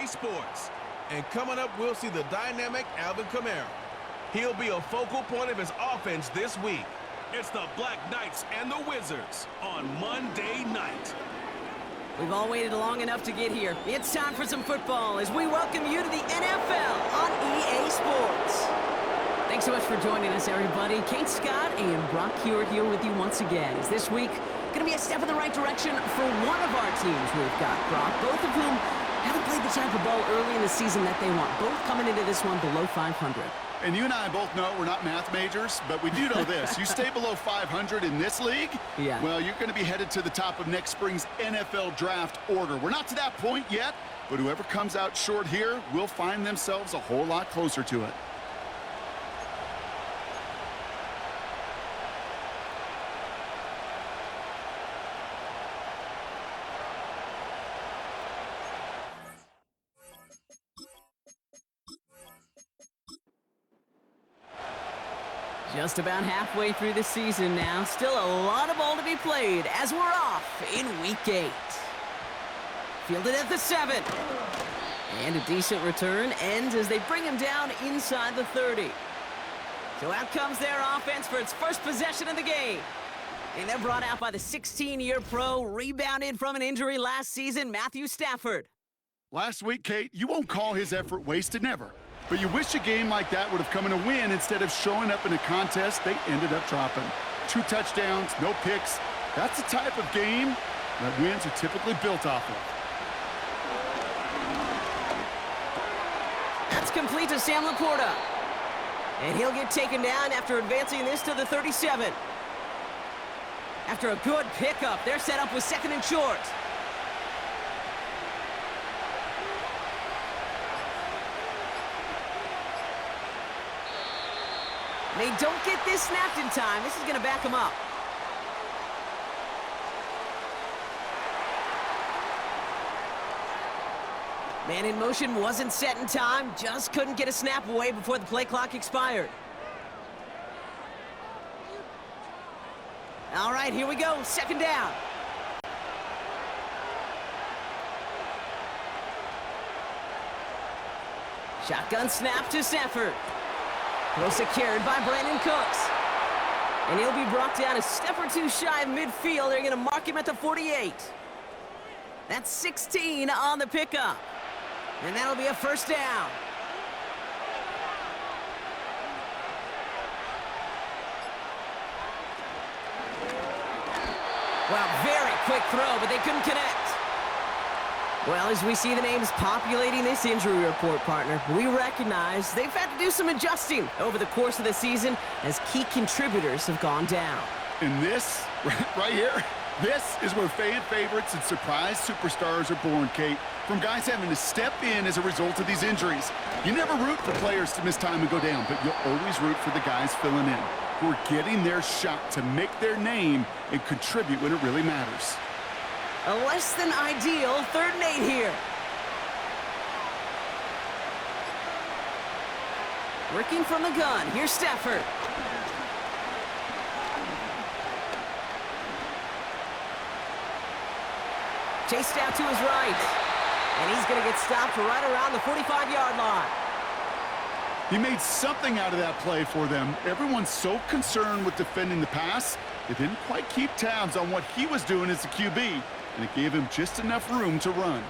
Sports. And coming up, we'll see the dynamic Alvin Kamara. He'll be a focal point of his offense this week. It's the Black Knights and the Wizards on Monday night. We've all waited long enough to get here. It's time for some football as we welcome you to the NFL on EA Sports. Thanks so much for joining us, everybody. Kate Scott and Brock Hewer here with you once again. Is this week going to be a step in the right direction for one of our teams we've got, Brock, both of whom haven't played the type of ball early in the season that they want. Both coming into this one below 500. And you and I both know we're not math majors, but we do know this. You stay below 500 in this league, well, you're going to be headed to the top of next spring's NFL draft order. We're not to that point yet, but whoever comes out short here will find themselves a whole lot closer to it. Just about halfway through the season now. Still a lot of ball to be played as we're off in Week 8. Fielded at the 7. And a decent return ends as they bring him down inside the 30. So out comes their offense for its first possession of the game. And they're brought out by the 16-year pro, rebounded from an injury last season, Matthew Stafford. Last week, Kate, you won't call his effort wasted, never. But you wish a game like that would have come in a win instead of showing up in a contest they ended up dropping. 2 touchdowns, no picks. That's the type of game that wins are typically built off of. That's complete to Sam Laporta. And he'll get taken down after advancing this to the 37. After a good pickup, they're set up with 2nd and short. They don't get this snapped in time. This is going to back them up. Man in motion wasn't set in time. Just couldn't get a snap away before the play clock expired. All right, here we go. 2nd down. Shotgun snap to Stafford. Well secured by Brandon Cooks. And he'll be brought down a step or 2 shy of midfield. They're going to mark him at the 48. That's 16 on the pickup. And that'll be a 1st down. Well, very quick throw, but they couldn't connect. Well, as we see the names populating this injury report, partner, we recognize they've had to do some adjusting over the course of the season as key contributors have gone down. And this, right here, this is where fan favorites and surprise superstars are born, Kate. From guys having to step in as a result of these injuries. You never root for players to miss time and go down, but you'll always root for the guys filling in, who are getting their shot to make their name and contribute when it really matters. A less than ideal 3rd and 8 here. Working from the gun. Here's Stafford. Chased out to his right. And he's going to get stopped right around the 45-yard line. He made something out of that play for them. Everyone's so concerned with defending the pass, they didn't quite keep tabs on what he was doing as the QB, and it gave him just enough room to run.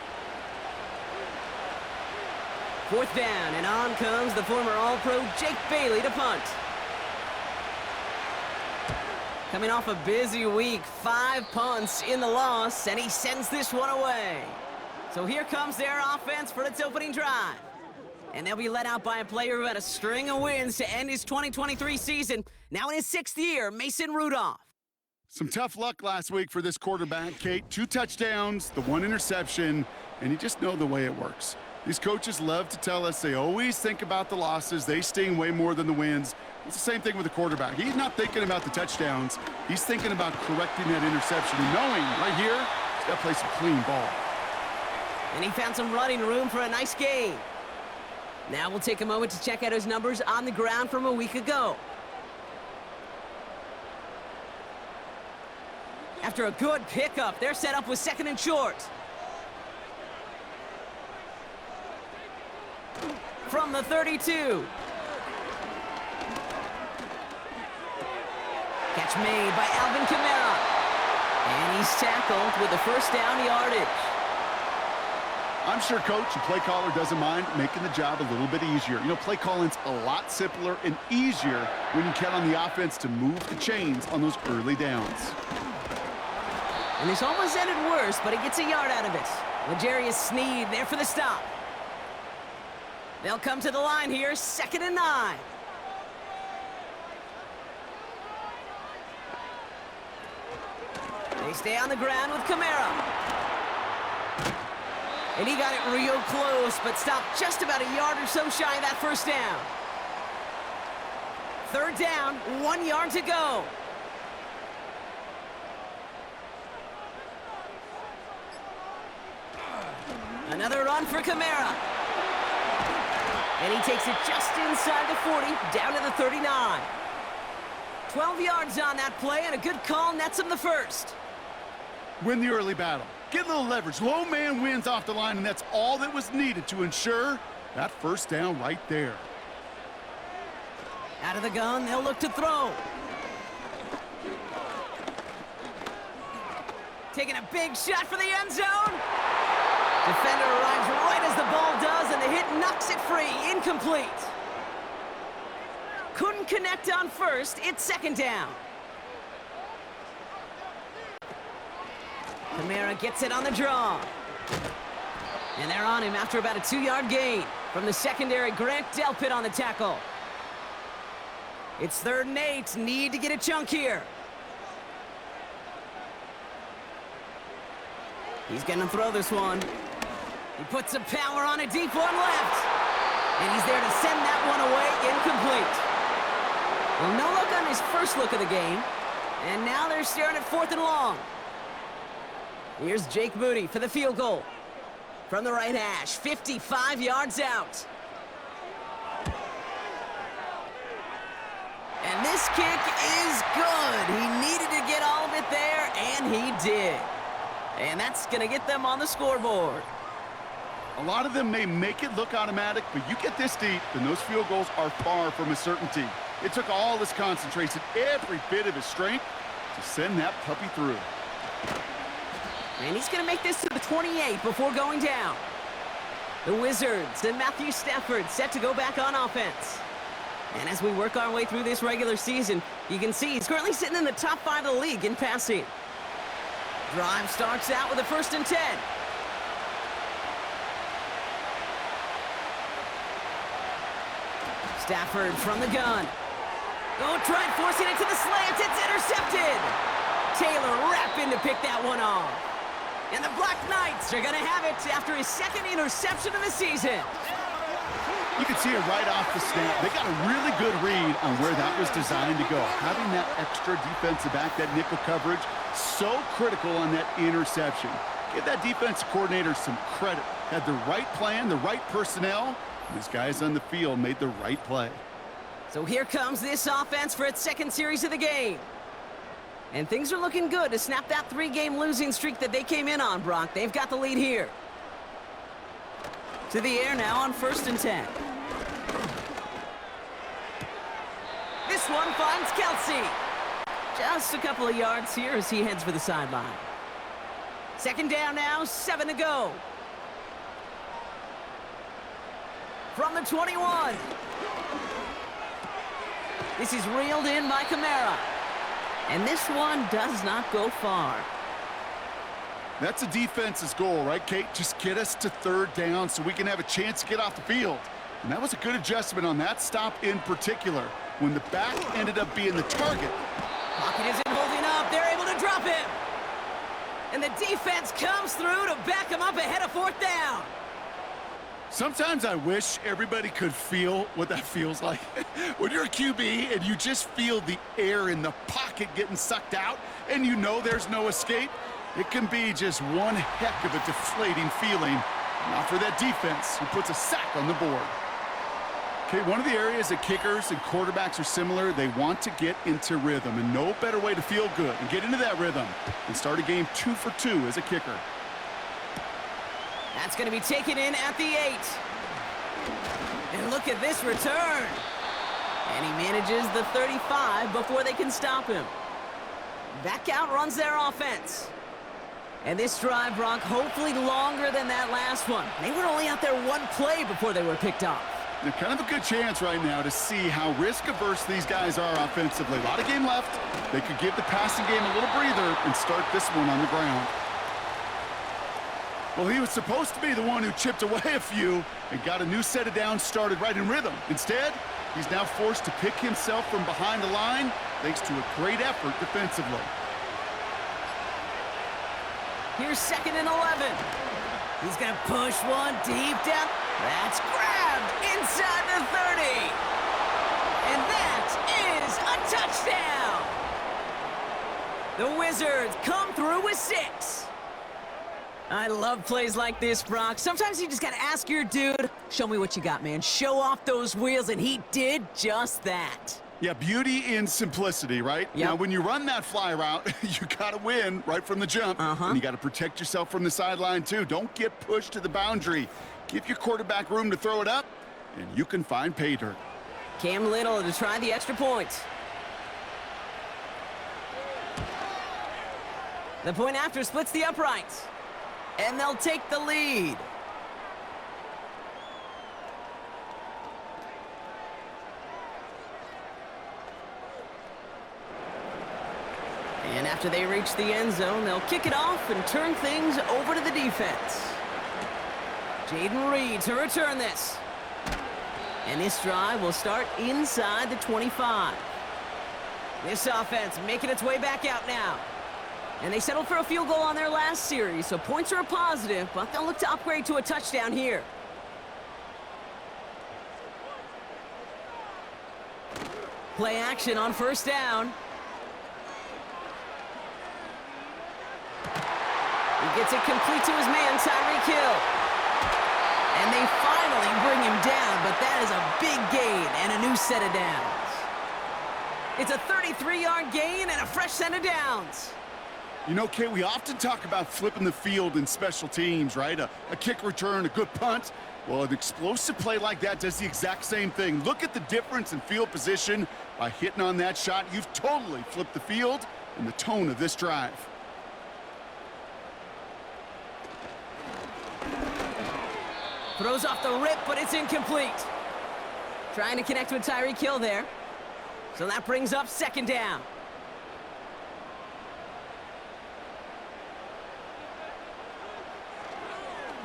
4th down, and on comes the former All-Pro Jake Bailey to punt. Coming off a busy week, 5 punts in the loss, and he sends this one away. So here comes their offense for its opening drive. And they'll be led out by a player who had a string of wins to end his 2023 season. Now in his 6th year, Mason Rudolph. Some tough luck last week for this quarterback, Kate. 2 touchdowns, the 1 interception, and you just know the way it works. These coaches love to tell us they always think about the losses. They sting way more than the wins. It's the same thing with the quarterback. He's not thinking about the touchdowns. He's thinking about correcting that interception and knowing right here, he's got to play some clean ball. And he found some running room for a nice game. Now we'll take a moment to check out his numbers on the ground from a week ago. After a good pickup, they're set up with 2nd and short. from the 32. Catch made by Alvin Kamara. And he's tackled with the first down yardage. I'm sure coach and play caller doesn't mind making the job a little bit easier. You know, play calling's a lot simpler and easier when you count on the offense to move the chains on those early downs. And this almost ended worse, but he gets a yard out of it. L'Jarius Sneed there for the stop. They'll come to the line here, 2nd and 9. They stay on the ground with Kamara. And he got it real close, but stopped just about a yard or so shy of that first down. 3rd down, 1 yard to go. Another run for Kamara. And he takes it just inside the 40, down to the 39. 12 yards on that play, and a good call nets him the first. Win the early battle. Get a little leverage. Low man wins off the line, and that's all that was needed to ensure that first down right there. Out of the gun, they'll look to throw. Taking a big shot for the end zone. Defender arrives right as the ball does, and the hit knocks it free. Incomplete. Couldn't connect on first. It's 2nd down. Kamara gets it on the draw. And they're on him after about a 2-yard gain. From the secondary, Grant Delpit on the tackle. It's 3rd and 8. Need to get a chunk here. He's going to throw this one. He puts some power on a deep one left. And he's there to send that one away. Incomplete. Well, no look on his first look of the game. And now they're staring at 4th and long. Here's Jake Moody for the field goal. From the right hash, 55 yards out. And this kick is good. He needed to get all of it there, and he did. And that's going to get them on the scoreboard. A lot of them may make it look automatic, but you get this deep, and those field goals are far from a certainty. It took all his concentration, every bit of his strength, to send that puppy through. And he's going to make this to the 28 before going down. The Wizards and Matthew Stafford set to go back on offense. And as we work our way through this regular season, you can see he's currently sitting in the top 5 of the league in passing. Drive starts out with a 1st and 10. Stafford from the gun. Go try and forcing it to the slants. It's intercepted. Taylor rapping to pick that one off. And the Black Knights are going to have it after his 2nd interception of the season. You can see it right off the snap. They got a really good read on where that was designed to go. Having that extra defensive back, that nickel coverage, so critical on that interception. Give that defensive coordinator some credit. Had the right plan, the right personnel. These guys on the field made the right play. So here comes this offense for its 2nd series of the game. And things are looking good to snap that 3-game losing streak that they came in on, Brock. They've got the lead here. To the air now on 1st and 10. This one finds Kelsey. Just a couple of yards here as he heads for the sideline. 2nd down now, 7 to go. From the 21. This is reeled in by Kamara. And this one does not go far. That's a defense's goal, right, Kate? Just get us to 3rd down so we can have a chance to get off the field. And that was a good adjustment on that stop in particular, when the back ended up being the target. Pocket isn't holding up. They're able to drop him. And the defense comes through to back him up ahead of 4th down. Sometimes I wish everybody could feel what that feels like. When you're a QB and you just feel the air in the pocket getting sucked out and you know there's no escape, it can be just one heck of a deflating feeling. Not for that defense who puts a sack on the board. Okay, one of the areas that kickers and quarterbacks are similar, they want to get into rhythm, and no better way to feel good and get into that rhythm than start a game 2 for 2 as a kicker. That's going to be taken in at the 8. And look at this return. And he manages the 35 before they can stop him. Back out runs their offense. And this drive, Brock, hopefully longer than that last one. They were only out there one play before they were picked off. They're kind of a good chance right now to see how risk-averse these guys are offensively. A lot of game left. They could give the passing game a little breather and start this one on the ground. Well, he was supposed to be the one who chipped away a few and got a new set of downs started right in rhythm. Instead, he's now forced to pick himself from behind the line thanks to a great effort defensively. Here's 2nd and 11. He's going to push one deep down. That's grabbed inside the 30. And that is a touchdown. The Wizards come through with 6. I love plays like this, Brock. Sometimes you just got to ask your dude, show me what you got, man. Show off those wheels, and he did just that. Yeah, beauty in simplicity, right? Yep. Now, when you run that fly route, you got to win right from the jump. And you got to protect yourself from the sideline, too. Don't get pushed to the boundary. Give your quarterback room to throw it up, and you can find pay dirt. Cam Little to try the extra point. The point after splits the uprights. And they'll take the lead. And after they reach the end zone, they'll kick it off and turn things over to the defense. Jaden Reed to return this. And this drive will start inside the 25. This offense making its way back out now. And they settled for a field goal on their last series, so points are a positive, but they'll look to upgrade to a touchdown here. Play action on 1st down. He gets it complete to his man, Tyreek Hill. And they finally bring him down, but that is a big gain and a new set of downs. It's a 33-yard gain and a fresh set of downs. You know, Kate, we often talk about flipping the field in special teams, right? A kick return, a good punt. Well, an explosive play like that does the exact same thing. Look at the difference in field position by hitting on that shot. You've totally flipped the field and the tone of this drive. Throws off the rip, but it's incomplete. Trying to connect with Tyreek Hill there. So that brings up 2nd down.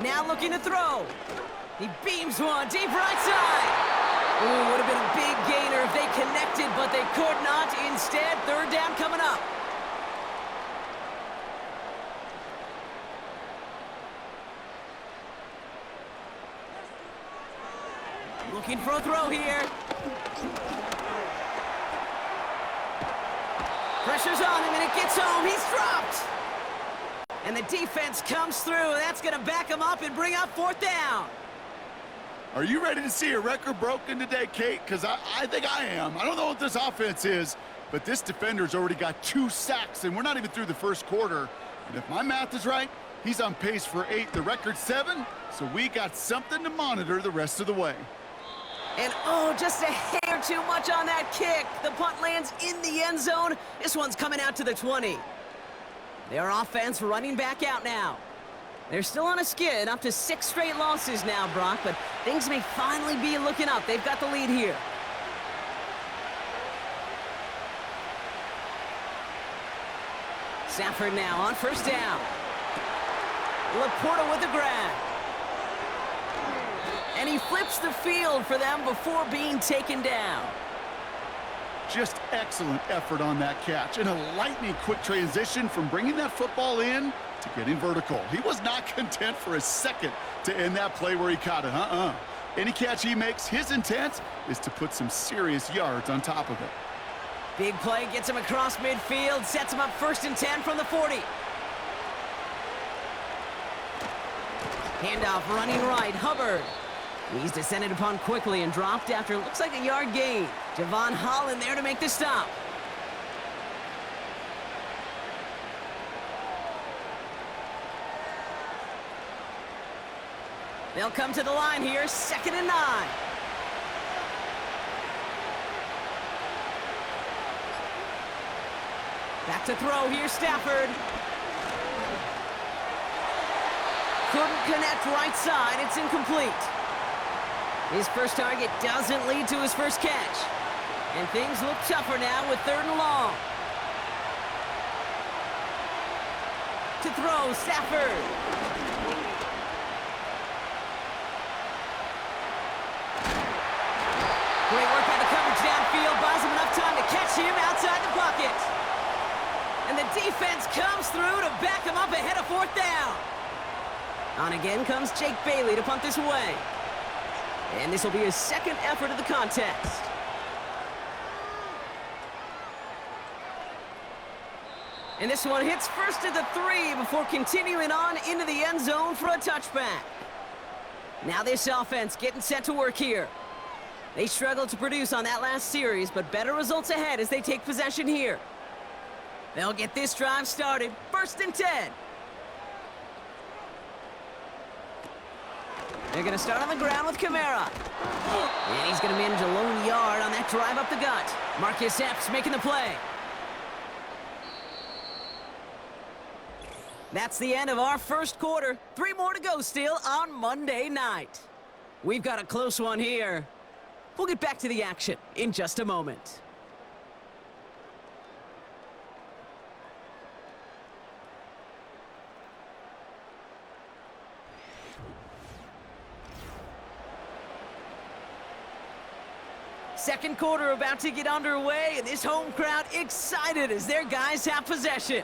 Now looking to throw. He beams one deep right side. Ooh, would have been a big gainer if they connected, but they could not. Instead, 3rd down coming up. Looking for a throw here. Pressure's on him, and it gets home. He's dropped. And the defense comes through. That's going to back him up and bring up 4th down. Are you ready to see a record broken today, Kate? Because I think I am. I don't know what this offense is, but this defender's already got 2 sacks, and we're not even through the 1st quarter. And if my math is right, he's on pace for 8. The record's 7, so we got something to monitor the rest of the way. And oh, just a hair too much on that kick. The punt lands in the end zone. This one's coming out to the 20. Their offense running back out now. They're still on a skid, up to 6 straight losses now, Brock, but things may finally be looking up. They've got the lead here. Stafford now on 1st down. Laporta with the grab. And he flips the field for them before being taken down. Just excellent effort on that catch and a lightning quick transition from bringing that football in to getting vertical. He was not content for a second to end that play where he caught it. Any catch he makes, his intent is to put some serious yards on top of it. Big play gets him across midfield, sets him up 1st and 10 from the 40. Handoff running right, Hubbard. He's descended upon quickly and dropped after looks like a yard gain. Javon Holland there to make the stop. They'll come to the line here, 2nd and 9. Back to throw here, Stafford. Couldn't connect right side. It's incomplete. His first target doesn't lead to his first catch. And things look tougher now with 3rd and long. To throw, Stafford. Great work by the coverage downfield. Buys him enough time to catch him outside the pocket. And the defense comes through to back him up ahead of 4th down. On again comes Jake Bailey to punt this away. And this will be his 2nd effort of the contest. And this one hits first at the 3 before continuing on into the end zone for a touchback. Now this offense getting set to work here. They struggled to produce on that last series, but better results ahead as they take possession here. They'll get this drive started. 1st and 10. They're going to start on the ground with Kamara. And he's going to manage a lone yard on that drive up the gut. Marcus Epps making the play. That's the end of our first quarter. 3 more to go still on Monday night. We've got a close one here. We'll get back to the action in just a moment. Second quarter about to get underway, and this home crowd excited as their guys have possession.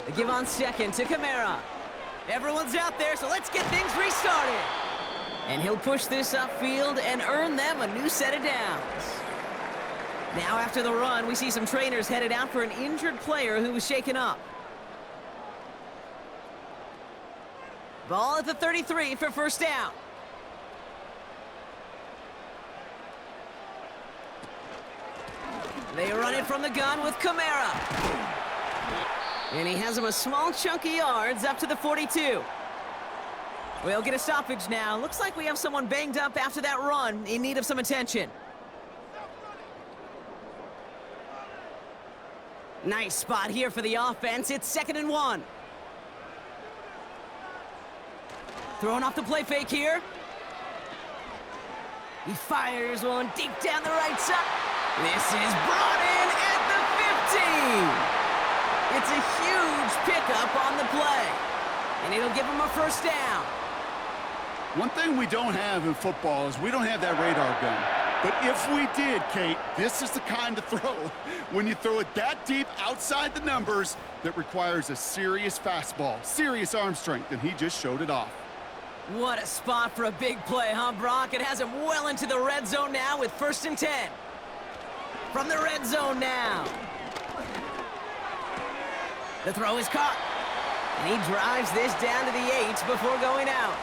They give on second to Kamara. Everyone's out there, so let's get things restarted. And he'll push this upfield and earn them a new set of downs. Now after the run, we see some trainers headed out for an injured player who was shaken up. Ball at the 33 for 1st down. They run it from the gun with Kamara. And he has him a small chunk of yards up to the 42. We'll get a stoppage now. Looks like we have someone banged up after that run in need of some attention. Nice spot here for the offense. It's 2nd and 1. Throwing off the play fake here. He fires one deep down the right side. This is brought in at the 15. It's a huge pickup on the play. And it'll give him a 1st down. One thing we don't have in football is we don't have that radar gun. But if we did, Kate, this is the kind of throw. When you throw it that deep outside the numbers, that requires a serious fastball, serious arm strength, and he just showed it off. What a spot for a big play, huh, Brock? It has him well into the red zone now with 1st and 10. From the red zone now. The throw is caught. And he drives this down to the 8 before going out.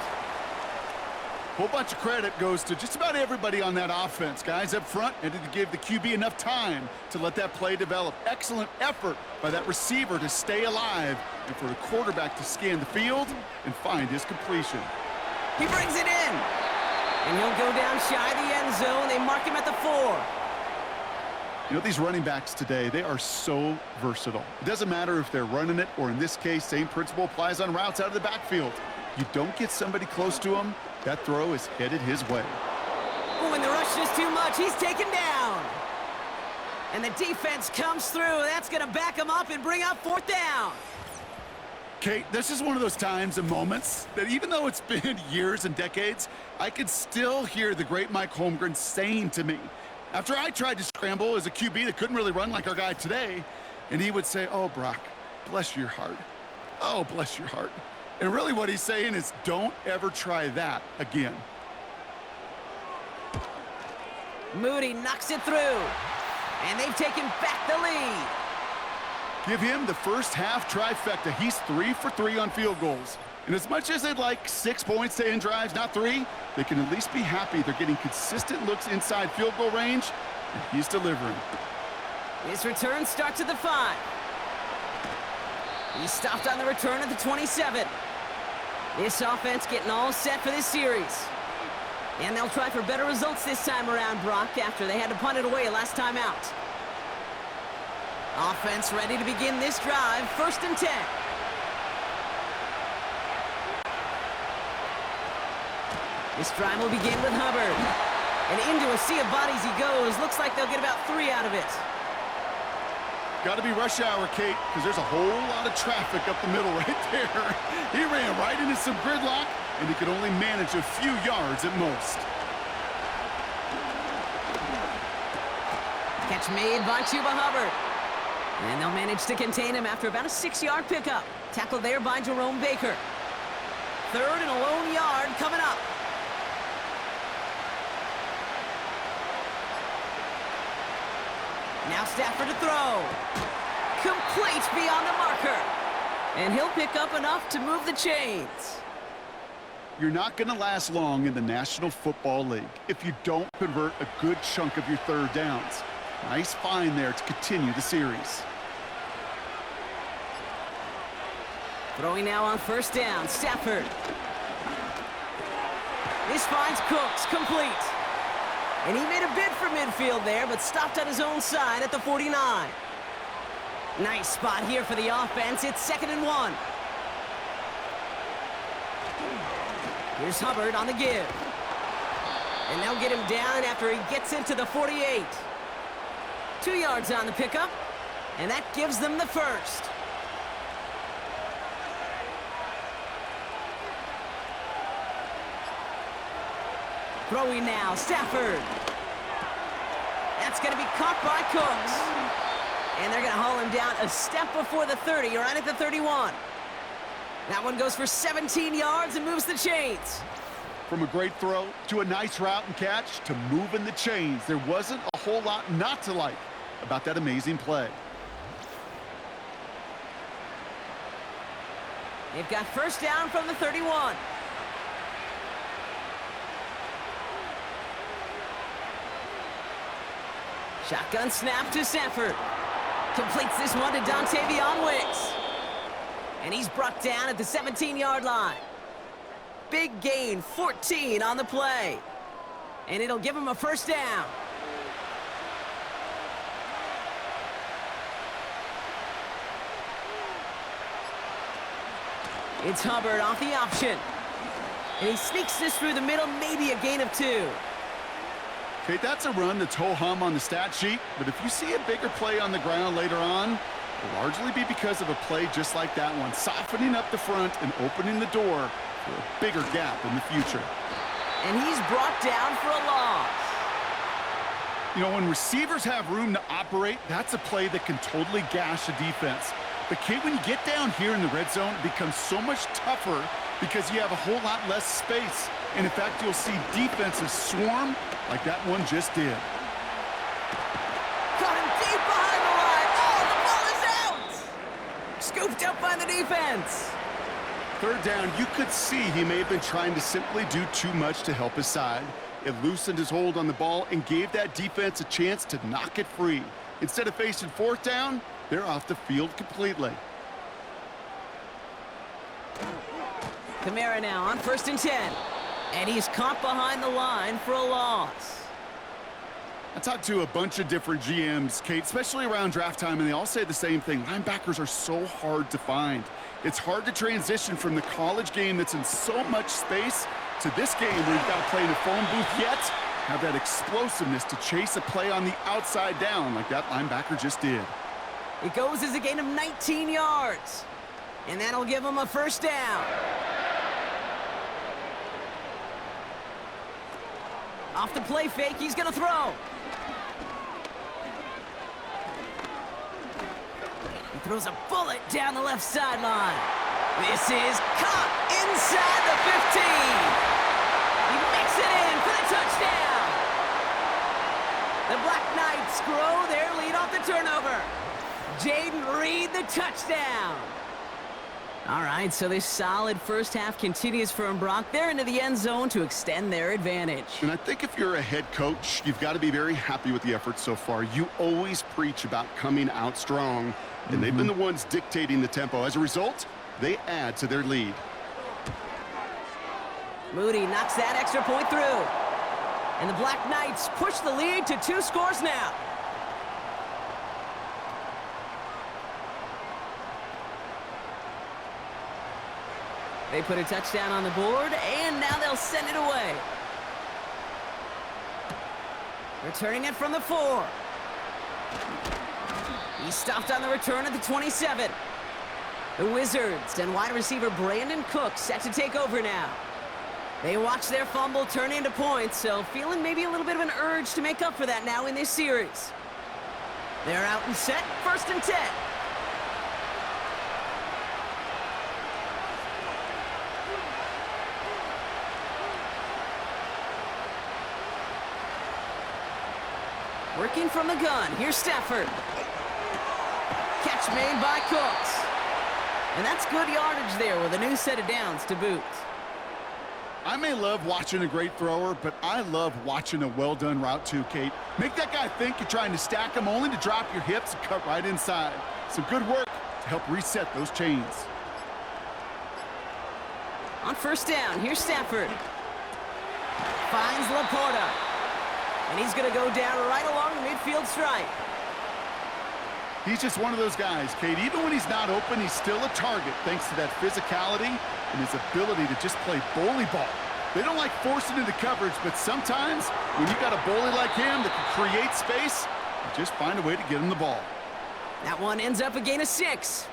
Whole bunch of credit goes to just about everybody on that offense. Guys up front needed to give the QB enough time to let that play develop. Excellent effort by that receiver to stay alive and for the quarterback to scan the field and find his completion. He brings it in. And he'll go down shy of the end zone. They mark him at the 4. You know, these running backs today, they are so versatile. It doesn't matter if they're running it, or in this case, same principle applies on routes out of the backfield. You don't get somebody close to him, that throw is headed his way. When the rush is too much, he's taken down. And the defense comes through. That's going to back him up and bring up 4th down. Kate, this is one of those times and moments that even though it's been years and decades, I can still hear the great Mike Holmgren saying to me, after I tried to scramble as a QB that couldn't really run like our guy today, and he would say, "Oh, Brock, bless your heart. Oh, bless your heart." And really what he's saying is, don't ever try that again. Moody knocks it through. And they've taken back the lead. Give him the first half trifecta. He's 3 for 3 on field goals. And as much as they'd like 6 points to end drives, not 3, they can at least be happy they're getting consistent looks inside field goal range, and he's delivering. His return starts at the 5. He stopped on the return at the 27. This offense getting all set for this series. And they'll try for better results this time around, Brock, after they had to punt it away last time out. Offense ready to begin this drive. 1st and 10. This drive will begin with Hubbard. And into a sea of bodies he goes. Looks like they'll get about 3 out of it. Got to be rush hour, Kate, because there's a whole lot of traffic up the middle right there. He ran right into some gridlock, and he could only manage a few yards at most. Catch made by Chuba Hubbard. And they'll manage to contain him after about a 6-yard pickup. Tackle there by Jerome Baker. 3rd and a lone yard coming up. Now Stafford to throw. Complete beyond the marker. And he'll pick up enough to move the chains. You're not going to last long in the National Football League if you don't convert a good chunk of your 3rd downs. Nice find there to continue the series. Throwing now on 1st down, Stafford. This finds Cooks, complete. And he made a bid for midfield there, but stopped on his own side at the 49. Nice spot here for the offense. It's 2nd and 1. Here's Hubbard on the give. And they'll get him down after he gets into the 48. 2 yards on the pickup, and that gives them the 1st. Throwing now, Stafford. That's going to be caught by Cooks. And they're going to haul him down a step before the 30, right at the 31. That one goes for 17 yards and moves the chains. From a great throw to a nice route and catch to moving the chains, there wasn't a whole lot not to like about that amazing play. They've got 1st down from the 31. Shotgun snap to Stafford. Completes this one to Dontavion Wicks. And he's brought down at the 17-yard line. Big gain, 14 on the play. And it'll give him a 1st down. It's Hubbard off the option. And he sneaks this through the middle, maybe a gain of 2. Okay, that's a run that's ho-hum on the stat sheet, but if you see a bigger play on the ground later on, it'll largely be because of a play just like that one, softening up the front and opening the door for a bigger gap in the future. And he's brought down for a loss. You know, when receivers have room to operate, that's a play that can totally gash a defense. But Kate, when you get down here in the red zone, it becomes so much tougher because you have a whole lot less space. And in fact, you'll see defenses swarm like that one just did. Got him deep behind the line. Oh, the ball is out! Scooped up by the defense. 3rd down, you could see he may have been trying to simply do too much to help his side. It loosened his hold on the ball and gave that defense a chance to knock it free. Instead of facing 4th down, they're off the field completely. Kamara now on 1st and 10. And he's caught behind the line for a loss. I talked to a bunch of different GMs, Kate, especially around draft time, and they all say the same thing. Linebackers are so hard to find. It's hard to transition from the college game that's in so much space to this game where you've got to play in a phone booth, yet have that explosiveness to chase a play on the outside down like that linebacker just did. It goes as a gain of 19 yards. And that'll give him a 1st down. Off the play fake, he's going to throw. He throws a bullet down the left sideline. This is caught inside the 15. He makes it in for the touchdown. The Black Knights grow their lead off the turnover. Jaden Reed, the touchdown. All right, so this solid 1st half continues from Brock. They're into the end zone to extend their advantage. And I think if you're a head coach, you've got to be very happy with the effort so far. You always preach about coming out strong, and they've been the ones dictating the tempo. As a result, they add to their lead. Moody knocks that extra point through. And the Black Knights push the lead to 2 scores now. They put a touchdown on the board, and now they'll send it away. Returning it from the 4. He stopped on the return at the 27. The Wizards and wide receiver Brandon Cook set to take over now. They watch their fumble turn into points, so feeling maybe a little bit of an urge to make up for that now in this series. They're out and set, 1st and 10. Working from the gun, here's Stafford. Catch made by Cooks. And that's good yardage there with a new set of downs to boot. I may love watching a great thrower, but I love watching a well-done route too, Kate. Make that guy think you're trying to stack him only to drop your hips and cut right inside. Some good work to help reset those chains. On 1st down, here's Stafford. Finds Laporta. And he's going to go down right along the midfield stripe. He's just one of those guys, Kate. Even when he's not open, he's still a target thanks to that physicality and his ability to just play bully ball. They don't like forcing into coverage, but sometimes when you've got a bully like him that can create space, you just find a way to get him the ball. That one ends up a gain of 6.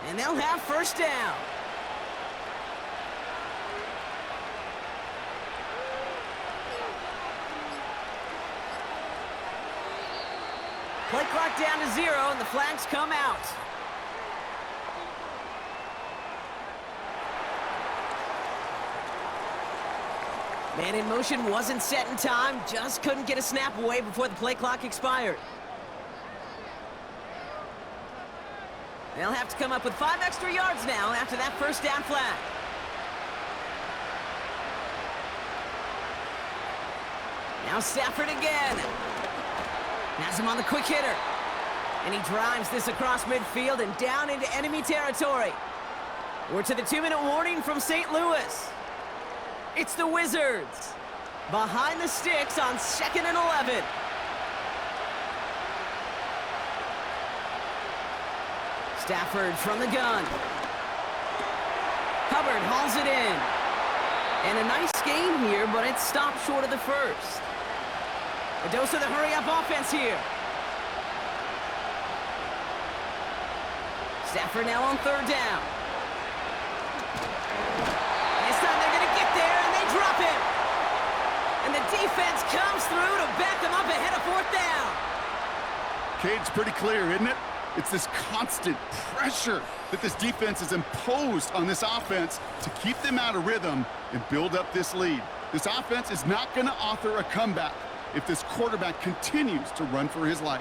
And they'll have 1st down. Play clock down to 0, and the flags come out. Man in motion wasn't set in time, just couldn't get a snap away before the play clock expired. They'll have to come up with 5 extra yards now after that 1st down flag. Now Stafford again. Has him on the quick hitter. And he drives this across midfield and down into enemy territory. We're to the 2-minute warning from St. Louis. It's the Wizards. Behind the sticks on 2nd and 11. Stafford from the gun. Hubbard hauls it in. And a nice gain here, but it stopped short of the 1st. A dose of the hurry-up offense here. Stafford now on 3rd down. This time they're going to get there, and they drop it. And the defense comes through to back them up ahead of 4th down. Kate, it's pretty clear, isn't it? It's this constant pressure that this defense has imposed on this offense to keep them out of rhythm and build up this lead. This offense is not going to author a comeback if this quarterback continues to run for his life.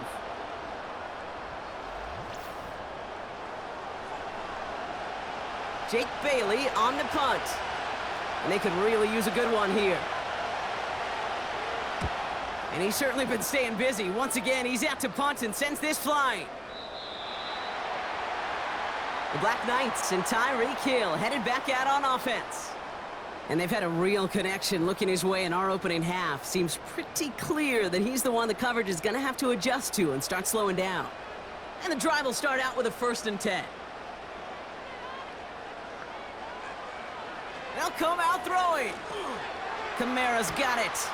Jake Bailey on the punt. And they could really use a good one here. And he's certainly been staying busy. Once again, he's out to punt and sends this flying. The Black Knights and Tyreek Hill headed back out on offense. And they've had a real connection looking his way in our opening half. Seems pretty clear that he's the one the coverage is going to have to adjust to and start slowing down. And the drive will start out with a 1st and 10. They'll come out throwing. Kamara's got it.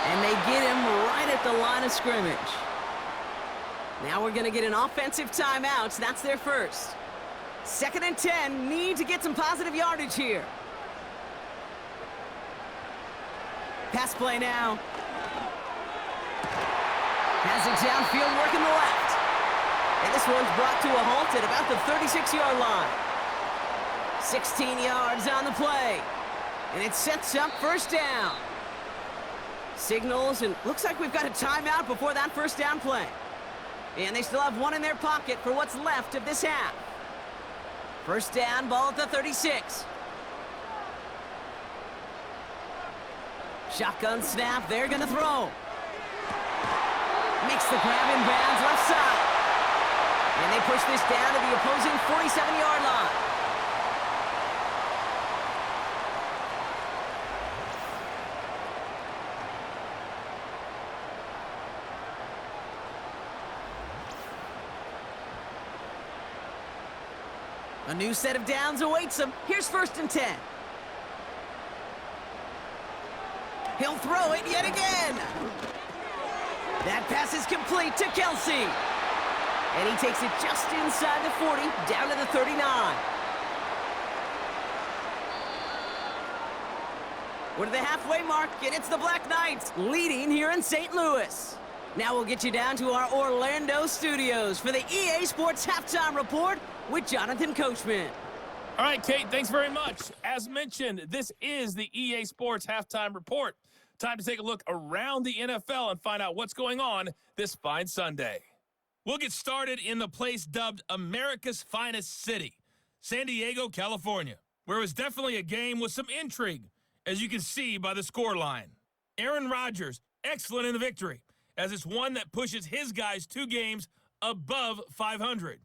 And they get him right at the line of scrimmage. Now we're going to get an offensive timeout. That's their 1st. 2nd and 10. Need to get some positive yardage here. Pass play now. Has it downfield, working the left. And this one's brought to a halt at about the 36-yard line. 16 yards on the play. And it sets up 1st down. Signals, and looks like we've got a timeout before that 1st down play. And they still have one in their pocket for what's left of this half. 1st down, ball at the 36. Shotgun snap, they're gonna throw. Makes the grab in bounds left side. And they push this down to the opposing 47-yard line. A new set of downs awaits him. Here's 1st and 10. He'll throw it yet again. That pass is complete to Kelsey. And he takes it just inside the 40, down to the 39. We're to the halfway mark, and it's the Black Knights leading here in St. Louis. Now we'll get you down to our Orlando studios for the EA Sports Halftime Report with Jonathan Coachman. All right, Kate, thanks very much. As mentioned, this is the EA Sports Halftime Report. Time to take a look around the NFL and find out what's going on this fine Sunday. We'll get started in the place dubbed America's Finest City, San Diego, California, where it was definitely a game with some intrigue, as you can see by the scoreline. Aaron Rodgers, excellent in the victory, as it's one that pushes his guys 2 games above 500.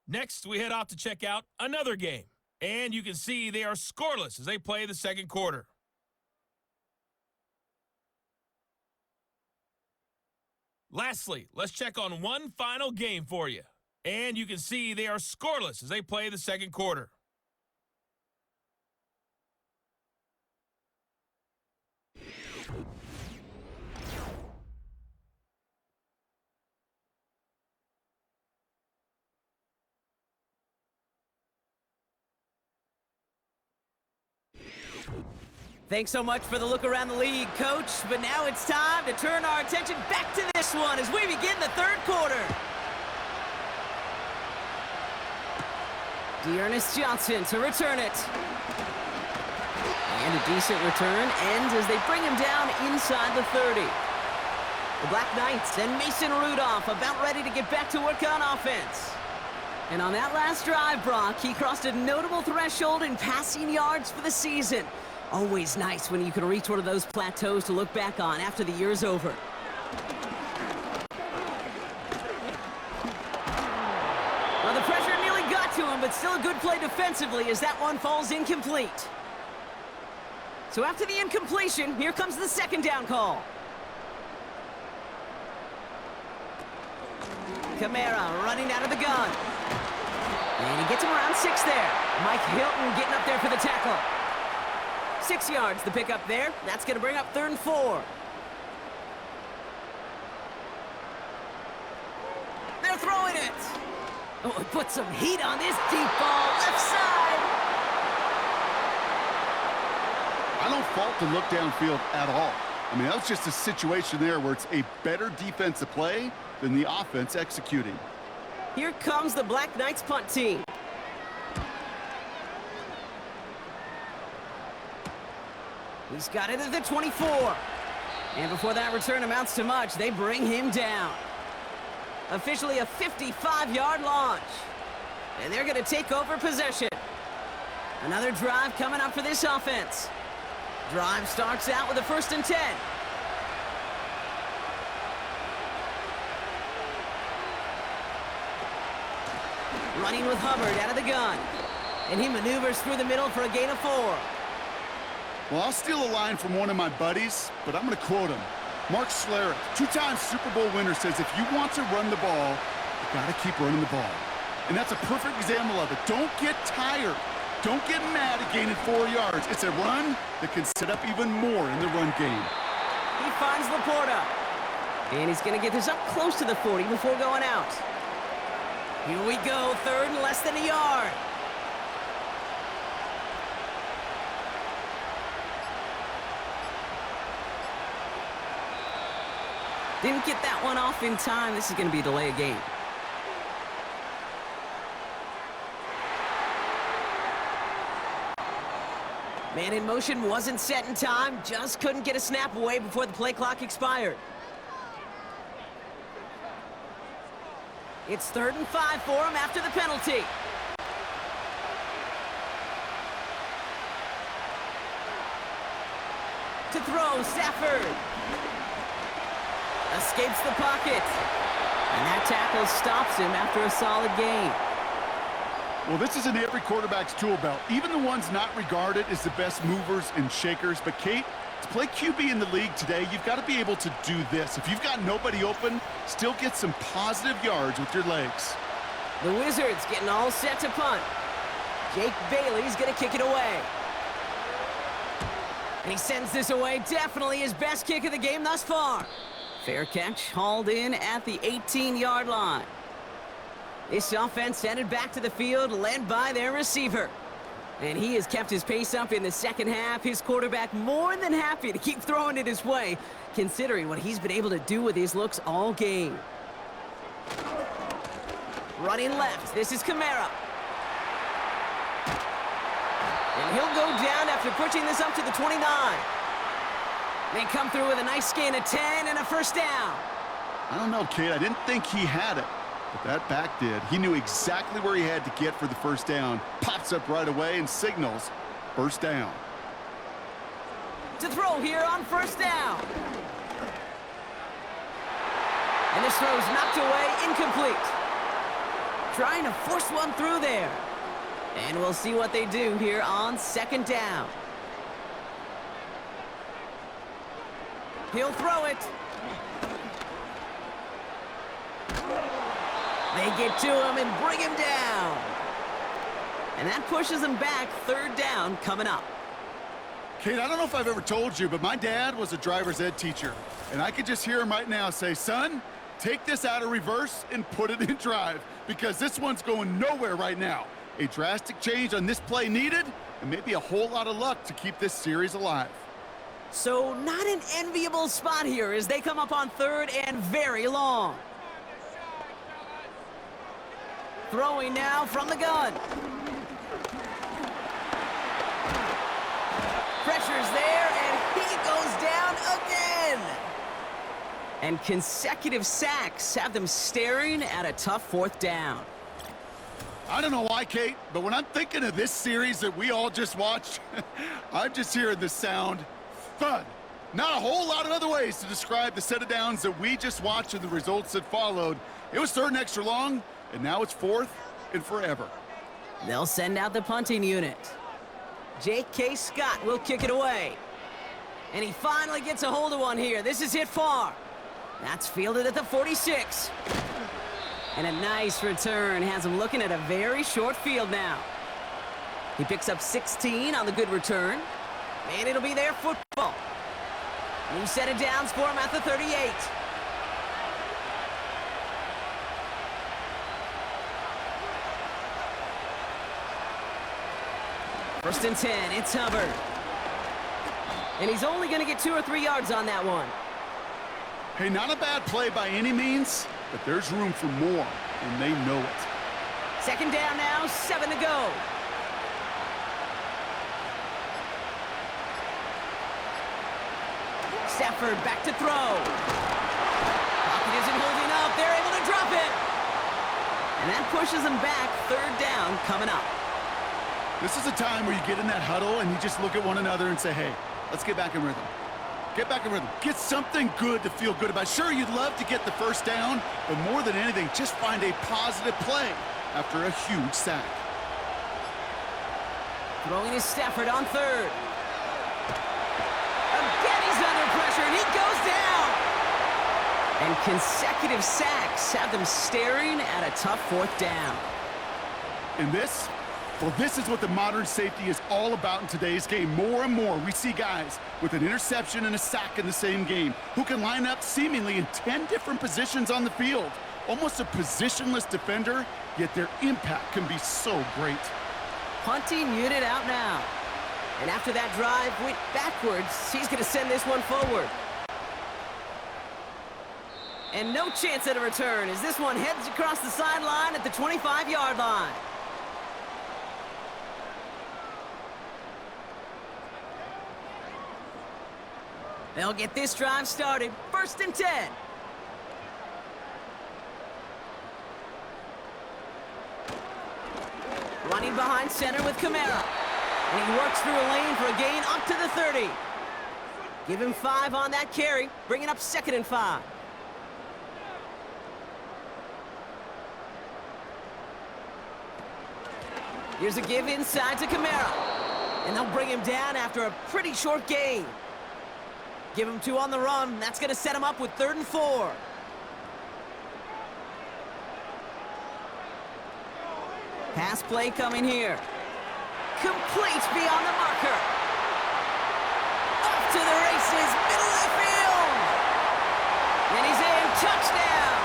Next, we head off to check out another game, and you can see they are scoreless as they play the second quarter. Lastly, let's check on one final game for you, and you can see they are scoreless as they play the second quarter. Thanks so much for the look around the league, Coach. But now it's time to turn our attention back to this one as we begin the third quarter. Dearness Johnson to return it. And a decent return ends as they bring him down inside the 30. The Black Knights and Mason Rudolph about ready to get back to work on offense. And on that last drive, Brock, he crossed a notable threshold in passing yards for the season. Always nice when you can reach one of those plateaus to look back on after the year's over. Well, the pressure nearly got to him, but still a good play defensively as that one falls incomplete. So after the incompletion, here comes the second down call. Kamara running out of the gun. And he gets him around 6 there. Mike Hilton getting up there for the tackle. 6 yards the pick up there. That's going to bring up 3rd and 4. They're throwing it. Oh, it put some heat on this deep ball. Left side. I don't fault the look downfield at all. I mean, that was just a situation there where it's a better defensive play than the offense executing. Here comes the Black Knights punt team. He's got it at the 24. And before that return amounts to much, they bring him down. Officially a 55-yard launch. And they're going to take over possession. Another drive coming up for this offense. Drive starts out with a 1st and 10. Running with Hubbard out of the gun. And he maneuvers through the middle for a gain of 4. Well, I'll steal a line from one of my buddies, but I'm going to quote him. Mark Schlereth, 2-time Super Bowl winner, says if you want to run the ball, you got to keep running the ball. And that's a perfect example of it. Don't get tired. Don't get mad at gaining 4 yards. It's a run that can set up even more in the run game. He finds Laporta. And he's going to get this up close to the 40 before going out. Here we go, 3rd and less than a yard. Didn't get that one off in time. This is going to be a delay of game. Man in motion wasn't set in time. Just couldn't get a snap away before the play clock expired. It's 3rd and 5 for him after the penalty. To throw, Stafford. Escapes the pocket. And that tackle stops him after a solid gain. Well, this is in every quarterback's tool belt, even the ones not regarded as the best movers and shakers. But, Kate, to play QB in the league today, you've got to be able to do this. If you've got nobody open, still get some positive yards with your legs. The Wizards getting all set to punt. Jake Bailey's going to kick it away. And he sends this away. Definitely his best kick of the game thus far. Fair catch, hauled in at the 18-yard line. This offense headed back to the field, led by their receiver. And he has kept his pace up in the second half. His quarterback more than happy to keep throwing it his way, considering what he's been able to do with his looks all game. Running left, this is Kamara. And he'll go down after pushing this up to the 29. They come through with a nice gain of 10 and a first down. I don't know, Kate. I didn't think he had it, but that back did. He knew exactly where he had to get for the first down. Pops up right away and signals first down. To throw here on first down. And this throw's knocked away, incomplete. Trying to force one through there. And we'll see what they do here on second down. He'll throw it. They get to him and bring him down. And that pushes him back. Third down coming up. Kate, I don't know if I've ever told you, but my dad was a driver's ed teacher. And I could just hear him right now say, son, take this out of reverse and put it in drive, because this one's going nowhere right now. A drastic change on this play needed, and maybe a whole lot of luck to keep this series alive. So not an enviable spot here as they come up on third and very long. Throwing now from the gun. Pressure's there, and he goes down again. And consecutive sacks have them staring at a tough fourth down. I don't know why, Kate, but when I'm thinking of this series that we all just watched, I'm just hearing the sound thud. Not a whole lot of other ways to describe the set of downs that we just watched and the results that followed. It was third and extra long, and now it's fourth and forever. They'll send out the punting unit. J.K. Scott will kick it away. And he finally gets a hold of one here. This is hit far. That's fielded at the 46. And a nice return has him looking at a very short field now. He picks up 16 on the good return. And it'll be their football. New set of downs for him at the 38. First and 10, it's Hubbard. And he's only going to get 2 or 3 yards on that one. Hey, not a bad play by any means, but there's room for more, and they know it. Second down now, 7 to go. Stafford back to throw. Pocket isn't holding up. They're able to drop it. And that pushes them back. Third down coming up. This is a time where you get in that huddle and you just look at one another and say, hey, let's get back in rhythm. Get back in rhythm. Get something good to feel good about. Sure, you'd love to get the first down, but more than anything, just find a positive play after a huge sack. Throwing is Stafford on third. Again, he's under pressure, and he goes down. And consecutive sacks have them staring at a tough fourth down. And this? Well, this is what the modern safety is all about in today's game. More and more, we see guys with an interception and a sack in the same game who can line up seemingly in 10 different positions on the field. Almost a positionless defender, yet their impact can be so great. Punting unit out now. And after that drive went backwards, he's going to send this one forward. And no chance at a return as this one heads across the sideline at the 25-yard line. They'll get this drive started. First and 10. Running behind center with Kamara. And he works through a lane for a gain up to the 30. Give him 5 on that carry, bringing up 2nd and 5. Here's a give inside to Kamara. And they'll bring him down after a pretty short gain. Give him 2 on the run. That's going to set him up with 3rd and 4. Pass play coming here. complete beyond the marker. Off to the races, middle of the field. And he's in, touchdown.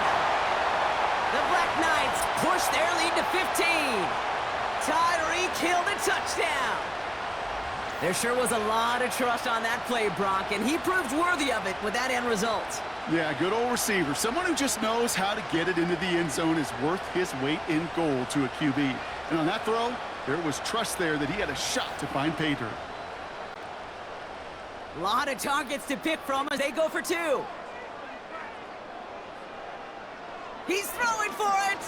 The Black Knights push their lead to 15. Tyreek Hill the touchdown. There sure was a lot of trust on that play, Brock, and he proved worthy of it with that end result. Yeah, good old receiver. Someone who just knows how to get it into the end zone is worth his weight in gold to a QB. And on that throw, there was trust there that he had a shot to find pay dirt. A lot of targets to pick from as they go for two. He's throwing for it.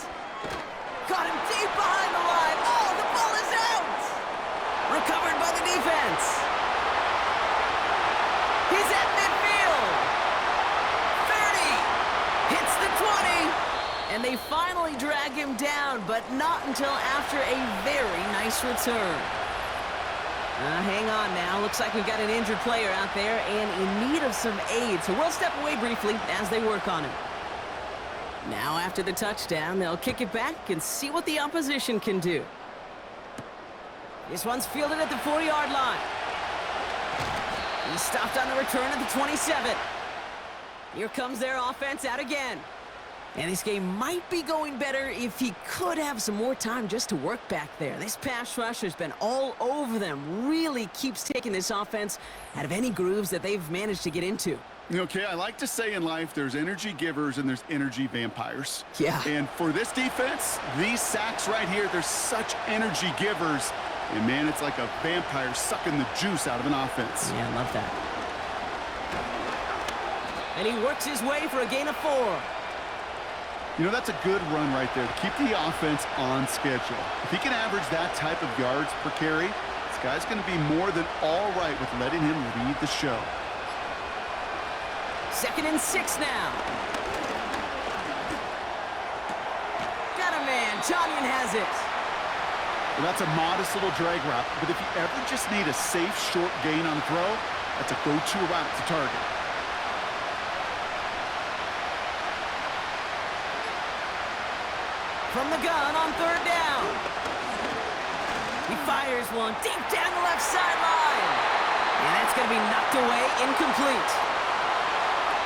Caught him deep behind the line. Oh, the ball is out. Recovered by the defense. He's at midfield. 30. Hits the 20. And they finally drag him down, but not until after a very nice return. Hang on now. Looks like we've got an injured player out there and in need of some aid. So we'll step away briefly as they work on him. Now after the touchdown, they'll kick it back and see what the opposition can do. This one's fielded at the 40-yard line. He's stopped on the return at the 27. Here comes their offense out again. And this game might be going better if he could have some more time just to work back there. This pass rush has been all over them. Really keeps taking this offense out of any grooves that they've managed to get into. Okay, I like to say in life there's energy givers and there's energy vampires. Yeah. And for this defense, these sacks right here, they're such energy givers. And man, it's like a vampire sucking the juice out of an offense. Yeah, I love that. And he works his way for a gain of 4. You know, that's a good run right there to keep the offense on schedule. If he can average that type of yards per carry, this guy's going to be more than all right with letting him lead the show. 2nd and 6 now. Got a man. Tonyan has it. Well, that's a modest little drag route, but if you ever just need a safe, short gain on the throw, that's a go-to route to target. From the gun on 3rd down. He fires one deep down the left sideline. And that's going to be knocked away, incomplete.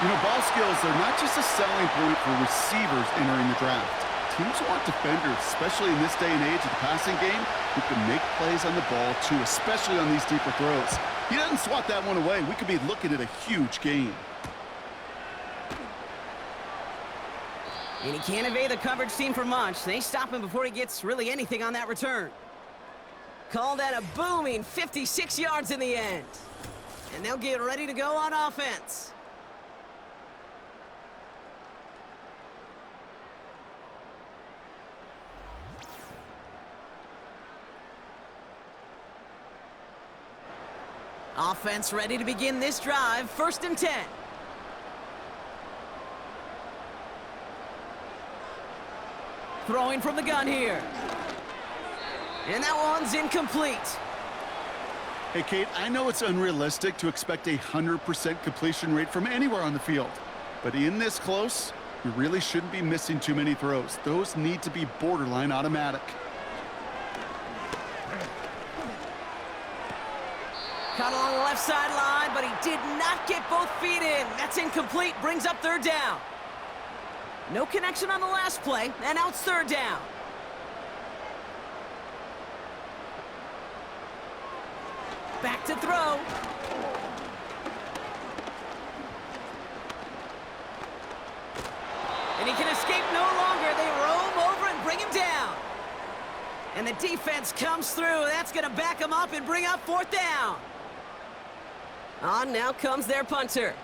You know, ball skills are not just a selling point for receivers entering the draft. Teams want defenders, especially in this day and age of the passing game, who can make plays on the ball too, especially on these deeper throws. He doesn't swat that one away. We could be looking at a huge gain. And he can't evade the coverage team for much. They stop him before he gets really anything on that return. Called that a booming 56 yards in the end. And they'll get ready to go on offense. Offense ready to begin this drive. 1st and 10. Throwing from the gun here. And that one's incomplete. Hey, Kate, I know it's unrealistic to expect a 100% completion rate from anywhere on the field. But in this close, you really shouldn't be missing too many throws. Those need to be borderline automatic. Caught along the left sideline, but he did not get both feet in. That's incomplete, brings up 3rd down. No connection on the last play, and now it's 3rd down. Back to throw. And he can escape no longer. They roam over and bring him down. And the defense comes through. That's going to back him up and bring up 4th down. On now comes their punter.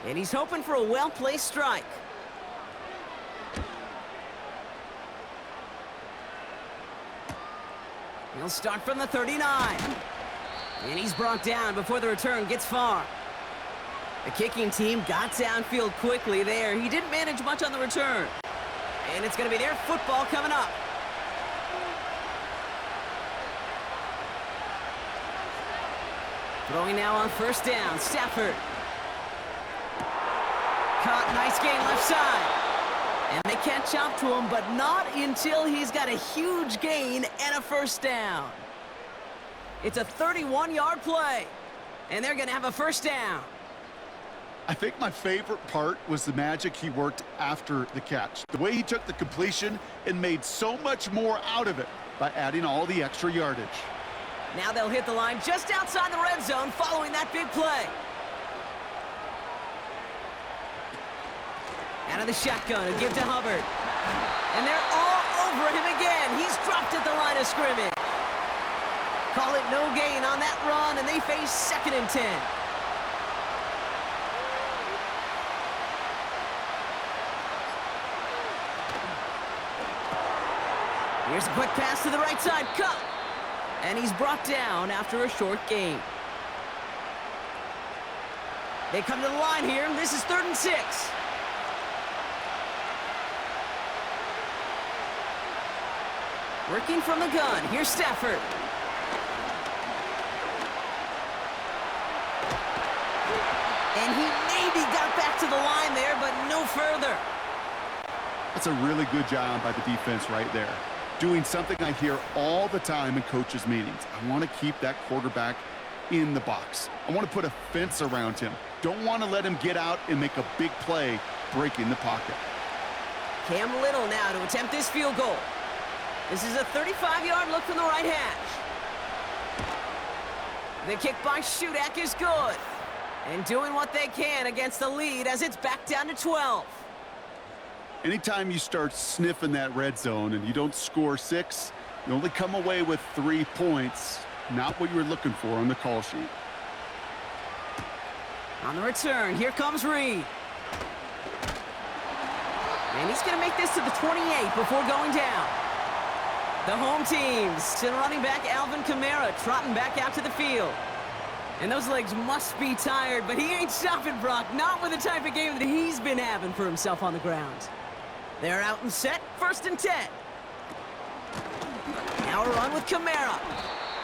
And he's hoping for a well-placed strike. He'll start from the 39. And he's brought down before the return gets far. The kicking team got downfield quickly there. He didn't manage much on the return. And it's going to be their football coming up. Throwing now on 1st down, Stafford. Caught, nice gain left side. And they catch up to him, but not until he's got a huge gain and a 1st down. It's a 31-yard play. And they're going to have a first down. I think my favorite part was the magic he worked after the catch. The way he took the completion and made so much more out of it by adding all the extra yardage. Now they'll hit the line just outside the red zone following that big play. Out of the shotgun and give to Hubbard. And they're all over him again. He's dropped at the line of scrimmage. Call it no gain on that run, and they face 2nd and 10. Here's a quick pass to the right side. Cut. And he's brought down after a short gain. They come to the line here. This is 3rd and 6. Working from the gun. Here's Stafford. And he maybe got back to the line there, but no further. That's a really good job by the defense right there. Doing something I hear all the time in coaches' meetings. I want to keep that quarterback in the box. I want to put a fence around him. Don't want to let him get out and make a big play breaking the pocket. Cam Little now to attempt this field goal. This is a 35-yard look from the right hash. The kick by Shudak is good. And doing what they can against the lead as it's back down to 12. Anytime you start sniffing that red zone and you don't score 6, you only come away with 3 points. Not what you were looking for on the call sheet. On the return, here comes Reed. And he's going to make this to the 28 before going down. The home team, still running back Alvin Kamara, trotting back out to the field. And those legs must be tired, but he ain't stopping, Brock. Not with the type of game that he's been having for himself on the ground. They're out and set, 1st and 10. Now a run with Kamara,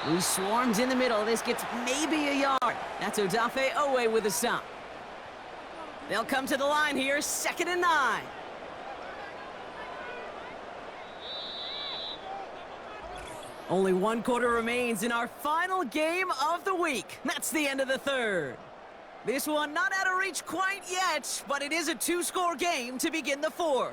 who swarms in the middle. This gets maybe a yard. That's Odafe Owe with a stop. They'll come to the line here, 2nd and 9. Only 1 quarter remains in our final game of the week. That's the end of the 3rd. This one not out of reach quite yet, but it is a 2-score game to begin the 4th.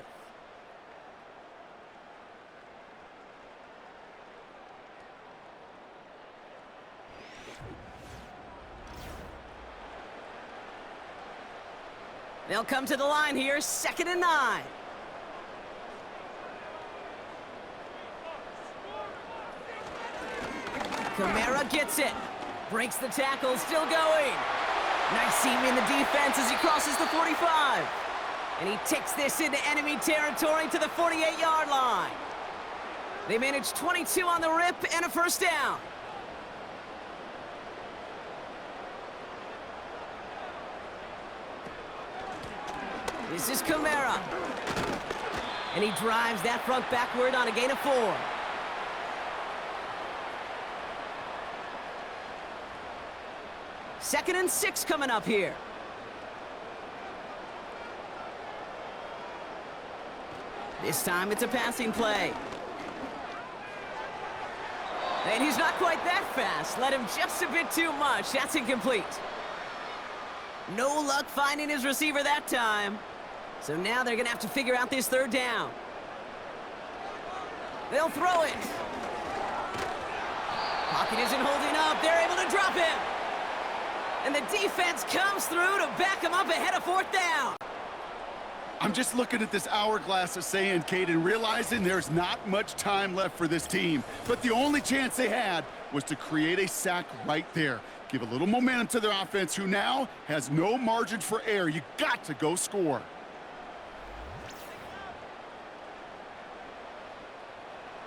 They'll come to the line here, 2nd and 9. Kamara gets it. Breaks the tackle, still going. Nice seam in the defense as he crosses the 45. And he takes this into enemy territory to the 48-yard line. They manage 22 on the rip and a first down. This is Kamara. And he drives that front backward on a gain of 4. Second and 6 coming up here. This time it's a passing play. And he's not quite that fast. Let him just a bit too much. That's incomplete. No luck finding his receiver that time. So now they're going to have to figure out this 3rd down. They'll throw it. Pocket isn't holding up. They're able to drop him. And the defense comes through to back him up ahead of 4th down. I'm just looking at this hourglass of saying, Kate, and realizing there's not much time left for this team. But the only chance they had was to create a sack right there. Give a little momentum to their offense, who now has no margin for error. You got to go score.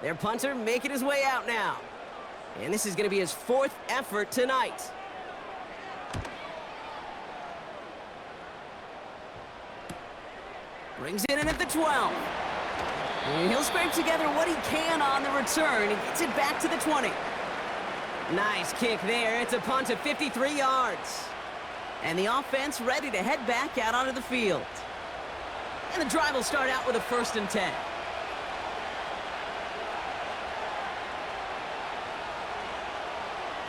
Their punter making his way out now. And this is going to be his 4th effort tonight. Brings it in at the 12. And he'll scrape together what he can on the return and gets it back to the 20. Nice kick there. It's a punt of 53 yards. And the offense ready to head back out onto the field. And the drive will start out with a 1st and 10.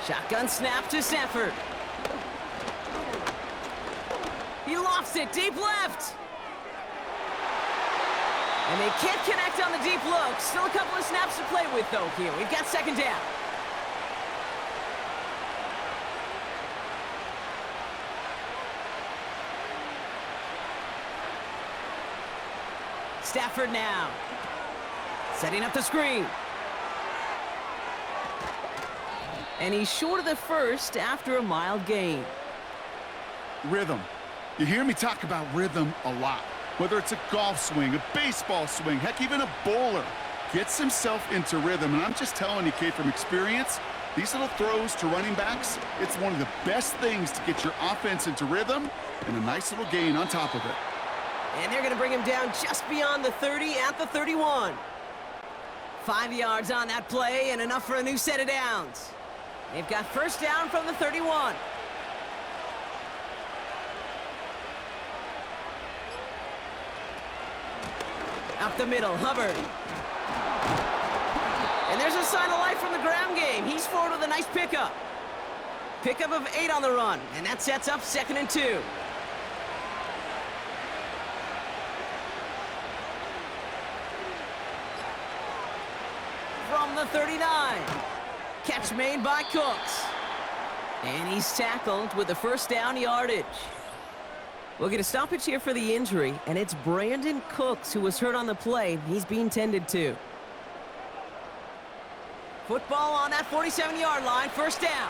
Shotgun snap to Stafford. He lofts it deep left. And they can't connect on the deep look. Still a couple of snaps to play with, though, here. We've got second down. Stafford now. Setting up the screen. And he's short of the first after a mild gain. Rhythm. You hear me talk about rhythm a lot. Whether it's a golf swing, a baseball swing, heck, even a bowler gets himself into rhythm. And I'm just telling you, Kate, from experience, these little throws to running backs, it's one of the best things to get your offense into rhythm and a nice little gain on top of it. And they're going to bring him down just beyond the 30 at the 31. 5 yards on that play and enough for a new set of downs. They've got first down from the 31. Up the middle, Hubbard. And there's a sign of life from the ground game. He's forward with a nice pickup. Pickup of 8 on the run, and that sets up 2nd and 2. From the 39. Catch made by Cooks. And he's tackled with the first down yardage. We'll get a stoppage here for the injury, and it's Brandon Cooks who was hurt on the play. He's being tended to. Football on that 47-yard line, first down.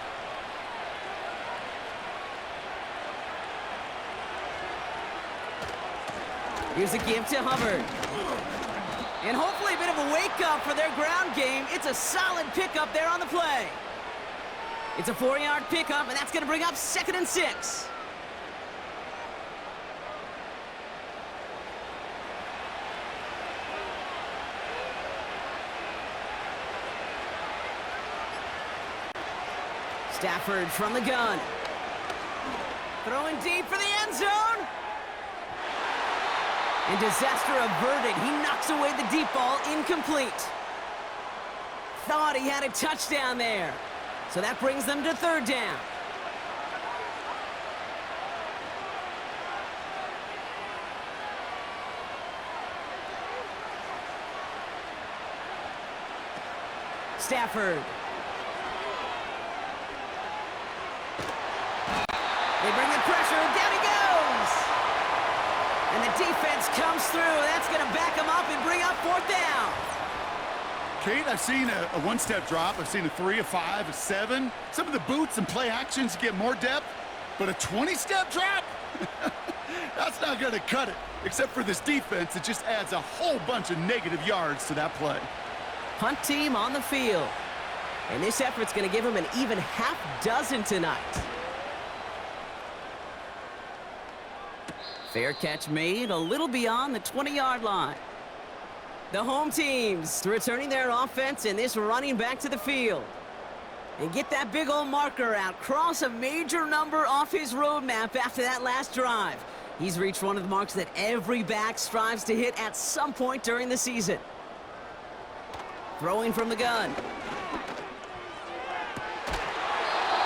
Here's a give to Hubbard. And hopefully a bit of a wake-up for their ground game. It's a solid pickup there on the play. It's a 4-yard pickup, and that's going to bring up 2nd and 6. Stafford from the gun. Throwing deep for the end zone. And disaster averted. He knocks away the deep ball, incomplete. Thought he had a touchdown there. So that brings them to 3rd down. Stafford. They bring the pressure, down he goes! And the defense comes through. That's going to back him up and bring up 4th down. Kate, I've seen a one-step drop. I've seen a 3, a 5, a 7. Some of the boots and play actions get more depth, but a 20-step drop? That's not going to cut it. Except for this defense, it just adds a whole bunch of negative yards to that play. Punt team on the field. And this effort's going to give him an even half dozen tonight. Fair catch made a little beyond the 20-yard line. The home teams returning their offense and this running back to the field. And get that big old marker out. Cross a major number off his roadmap after that last drive. He's reached one of the marks that every back strives to hit at some point during the season. Throwing from the gun.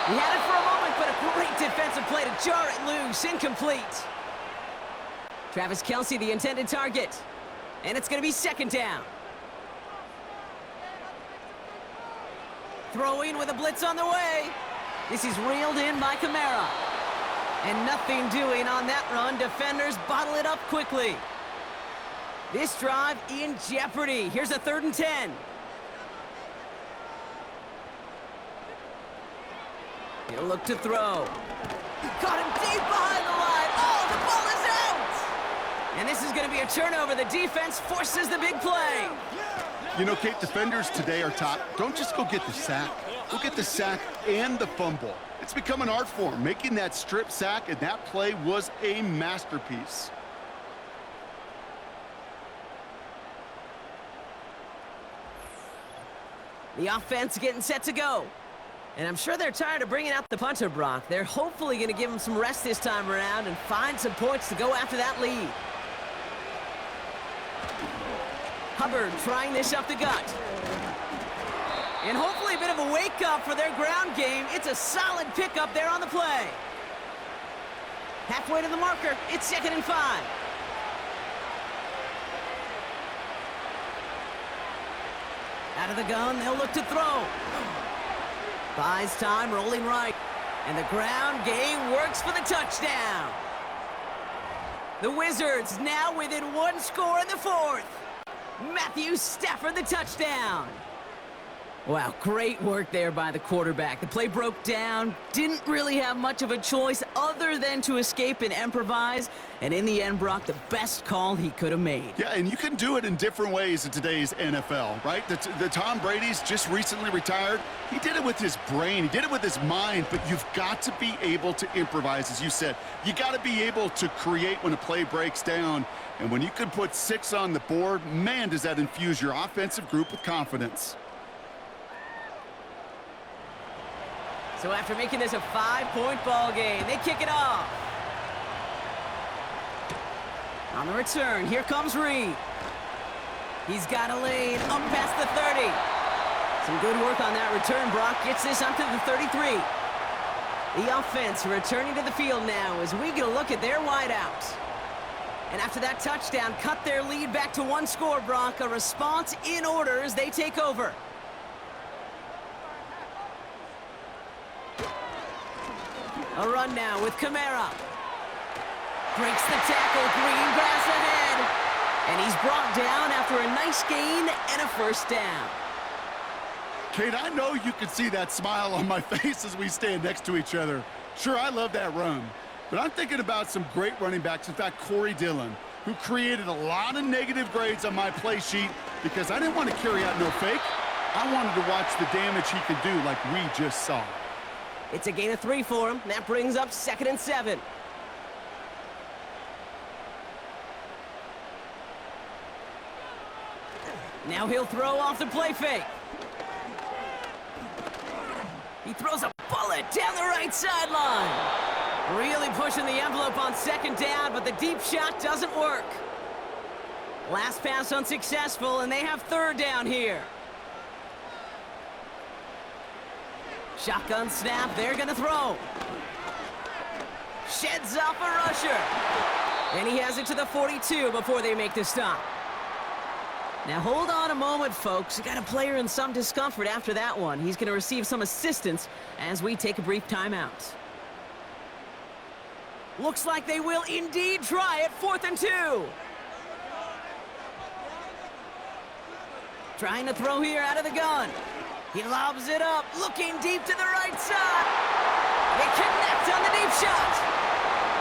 He had it for a moment, but a great defensive play to jar it loose. Incomplete. Travis Kelce, the intended target. And it's going to be 2nd down. Throwing with a blitz on the way. This is reeled in by Kamara. And nothing doing on that run. Defenders bottle it up quickly. This drive in jeopardy. Here's a 3rd and 10. He'll look to throw. He caught him deep behind the line. Oh, the ball is out! And this is going to be a turnover. The defense forces the big play. You know, Kate, defenders today are taught, don't just go get the sack. Go get the sack and the fumble. It's become an art form, making that strip sack, and that play was a masterpiece. The offense getting set to go. And I'm sure they're tired of bringing out the punter, Brock. They're hopefully going to give him some rest this time around and find some points to go after that lead. Hubbard trying this up the gut. And hopefully a bit of a wake-up for their ground game. It's a solid pickup there on the play. Halfway to the marker, it's 2nd and 5. Out of the gun, they'll look to throw. Buys time, rolling right. And the ground game works for the touchdown. The Wizards now within 1 score in the 4th. Matthew Stafford, the touchdown. Wow, great work there by the quarterback. The play broke down, didn't really have much of a choice other than to escape and improvise, and in the end, Brock, the best call he could have made. Yeah, and you can do it in different ways in today's NFL, right? The Tom Brady's just recently retired. He did it with his brain. He did it with his mind, but you've got to be able to improvise, as you said. You got to be able to create when a play breaks down, and when you can put 6 on the board, man, does that infuse your offensive group with confidence. So after making this a 5-point ball game, they kick it off. On the return, here comes Reed. He's got a lane up past the 30. Some good work on that return. Brock gets this up to the 33. The offense returning to the field now as we get a look at their wideouts. And after that touchdown, cut their lead back to 1 score, Brock. A response in order as they take over. A run now with Kamara. Breaks the tackle, green grass ahead. And he's brought down after a nice gain and a 1st down. Kate, I know you can see that smile on my face as we stand next to each other. Sure, I love that run. But I'm thinking about some great running backs. In fact, Corey Dillon, who created a lot of negative grades on my play sheet because I didn't want to carry out no fake. I wanted to watch the damage he could do like we just saw. It's a gain of 3 for him. That brings up 2nd and 7. Now he'll throw off the play fake. He throws a bullet down the right sideline. Really pushing the envelope on 2nd down, but the deep shot doesn't work. Last pass unsuccessful, and they have 3rd down here. Shotgun snap, they're gonna throw. Sheds off a rusher. And he has it to the 42 before they make the stop. Now hold on a moment, folks. We got a player in some discomfort after that one. He's gonna receive some assistance as we take a brief timeout. Looks like they will indeed try it. 4th and 2. Trying to throw here out of the gun. He lobs it up, looking deep to the right side. They connect on the deep shot.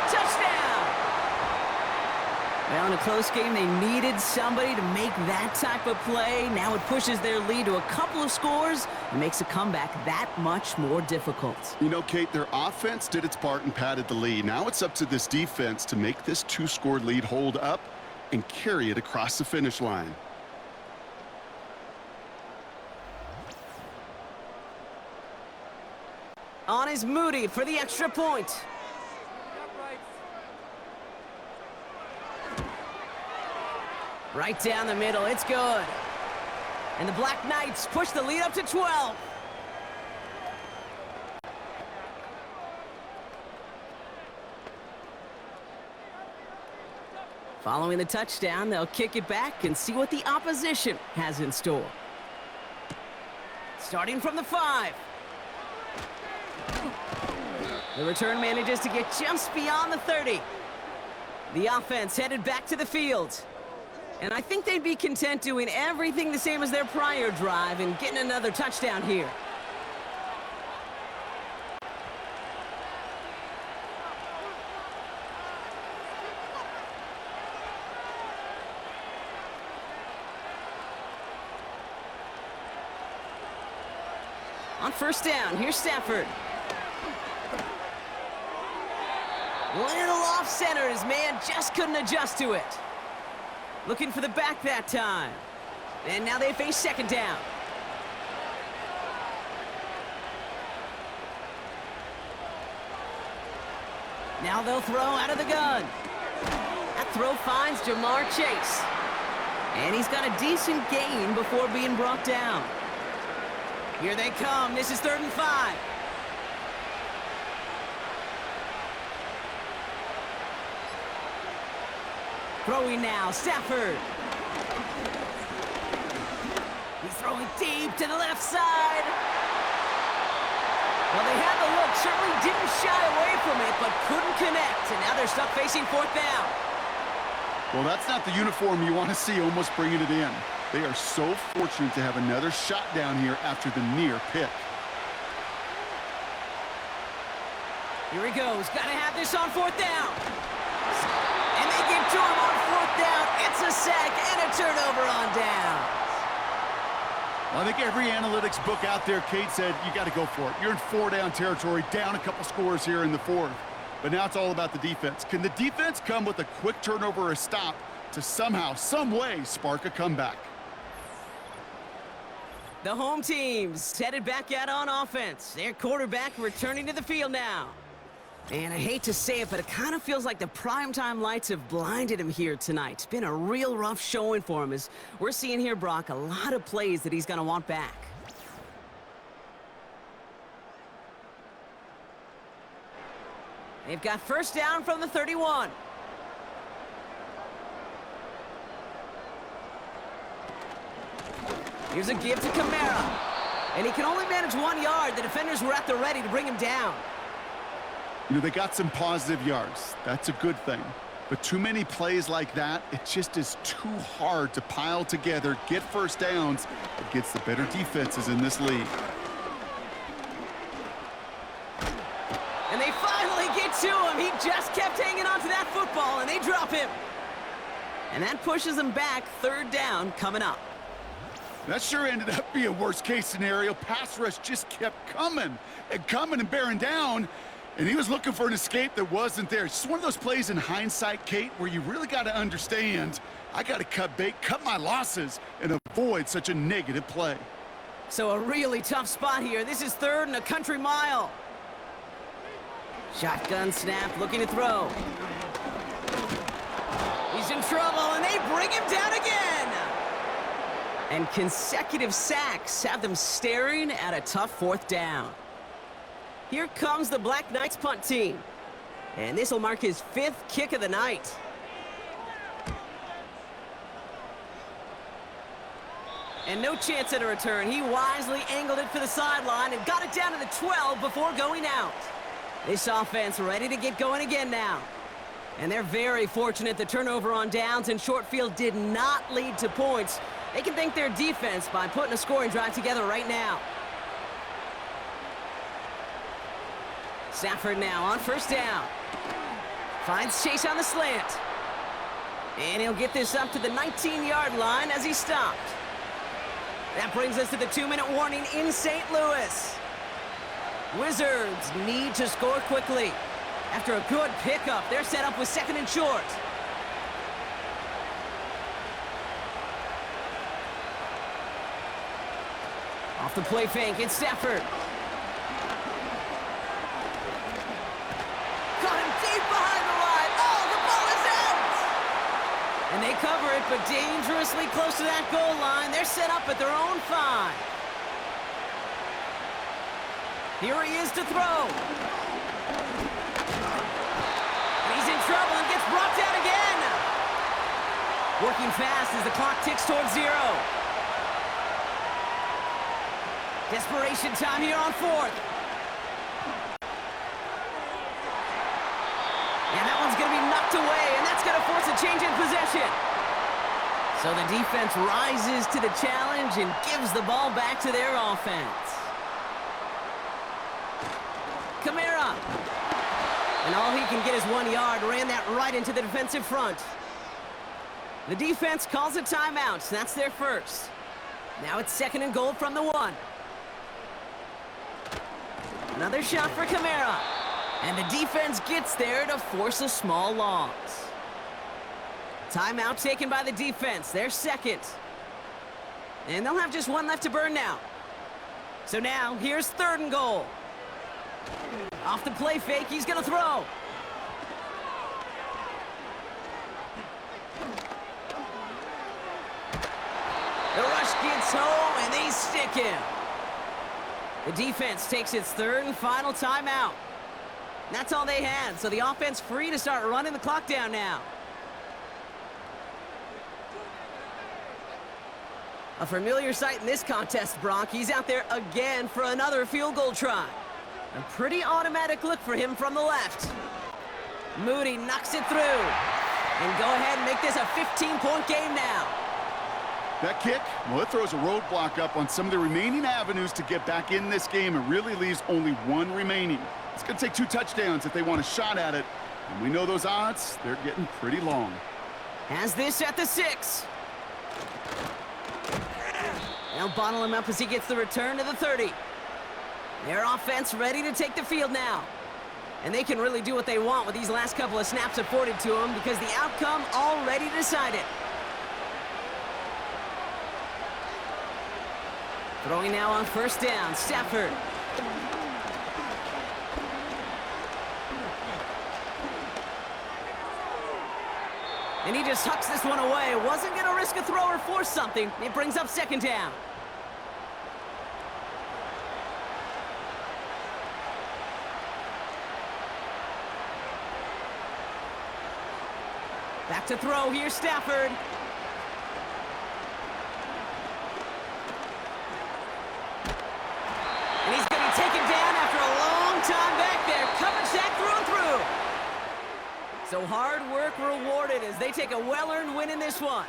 Touchdown! Well, in a close game, they needed somebody to make that type of play. Now it pushes their lead to a couple of scores and makes a comeback that much more difficult. You know, Kate, their offense did its part and padded the lead. Now it's up to this defense to make this 2-score lead hold up and carry it across the finish line. On is Moody for the extra point. Right down the middle, it's good. And the Black Knights push the lead up to 12. Following the touchdown, they'll kick it back and see what the opposition has in store. Starting from the 5. The return manages to get just beyond the 30. The offense headed back to the field. And I think they'd be content doing everything the same as their prior drive and getting another touchdown here. On 1st down, here's Stafford. Little off center, his man just couldn't adjust to it. Looking for the back that time. And now they face 2nd down. Now they'll throw out of the gun. That throw finds Jamar Chase. And he's got a decent gain before being brought down. Here they come. This is 3rd and 5. Throwing now, Stafford. He's throwing deep to the left side. Well, they had the look, certainly didn't shy away from it, but couldn't connect, and now they're stuck facing 4th down. Well, that's not the uniform you want to see almost bringing it in. They are so fortunate to have another shot down here after the near pick. Here he goes. Got to have this on 4th down. And they get to him on 4th down. It's a sack and a turnover on down. Well, I think every analytics book out there, Kate, said you got to go for it. You're in 4-down territory, down a couple scores here in the 4th. But now it's all about the defense. Can the defense come with a quick turnover or a stop to somehow, some way, spark a comeback? The home team's headed back out on offense. Their quarterback returning to the field now. And I hate to say it, but it kind of feels like the primetime lights have blinded him here tonight. It's been a real rough showing for him as we're seeing here, Brock, a lot of plays that he's going to want back. They've got 1st down from the 31. Here's a give to Kamara. And he can only manage 1 yard. The defenders were at the ready to bring him down. You know, they got some positive yards. That's a good thing. But too many plays like that, it just is too hard to pile together, get 1st downs against the better defenses in this league. And they finally get to him. He just kept hanging on to that football, and they drop him. And that pushes them back. 3rd down coming up. That sure ended up being a worst-case scenario. Pass rush just kept coming and bearing down, and he was looking for an escape that wasn't there. It's just one of those plays in hindsight, Kate, where you really got to understand, I got to cut bait, cut my losses, and avoid such a negative play. So a really tough spot here. This is 3rd and a country mile. Shotgun snap, looking to throw. He's in trouble, and they bring him down again. And consecutive sacks have them staring at a tough 4th down. Here comes the Black Knights punt team. And this will mark his 5th kick of the night. And no chance at a return. He wisely angled it for the sideline and got it down to the 12 before going out. This offense ready to get going again now. And they're very fortunate the turnover on downs and short field did not lead to points. They can thank their defense by putting a scoring drive together right now. Stafford now on 1st down. Finds Chase on the slant. And he'll get this up to the 19-yard line as he stopped. That brings us to the 2-minute warning in St. Louis. Wizards need to score quickly. After a good pickup, they're set up with 2nd and short. Off the play fake, it's Stafford. Got him deep behind the line. Oh, the ball is out! And they cover it, but dangerously close to that goal line. They're set up at their own 5. Here he is to throw. And he's in trouble and gets brought down again. Working fast as the clock ticks towards 0. Desperation time here on 4th. And that one's going to be knocked away, and that's going to force a change in possession. So the defense rises to the challenge and gives the ball back to their offense. Kamara. And all he can get is 1 yard. Ran that right into the defensive front. The defense calls a timeout. So that's their first. Now it's 2nd and goal from the 1. Another shot for Kamara. And the defense gets there to force a small loss. Timeout taken by the defense. They're 2nd. And they'll have just 1 left to burn now. So now, here's 3rd and goal. Off the play fake, he's going to throw. The rush gets home, and they stick him. The defense takes its third and final timeout. That's all they had, so the offense free to start running the clock down now. A familiar sight in this contest, Bronk. He's out there again for another field goal try. A pretty automatic look for him from the left. Moody knocks it through. And go ahead and make this a 15-point game now. That kick, well, it throws a roadblock up on some of the remaining avenues to get back in this game and really leaves only one remaining. It's going to take 2 touchdowns if they want a shot at it. And we know those odds, they're getting pretty long. Has this at the 6. They'll bottle him up as he gets the return to the 30. Their offense ready to take the field now. And they can really do what they want with these last couple of snaps afforded to them because the outcome already decided. Throwing now on first down, Stafford. And he just hucks this one away. Wasn't going to risk a throw or force something. It brings up second down. Back to throw here, Stafford. And he's going to be taken down after a long time back there. Coverage sack through and through. So hard work rewarded as they take a well-earned win in this one.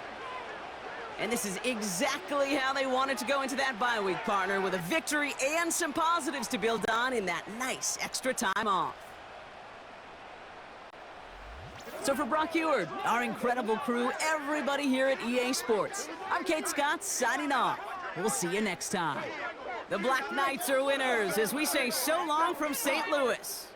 And this is exactly how they wanted to go into that bye week, partner, with a victory and some positives to build on in that nice extra time off. So for Brock Huard, our incredible crew, everybody here at EA Sports, I'm Kate Scott signing off. We'll see you next time. The Black Knights are winners as we say so long from St. Louis.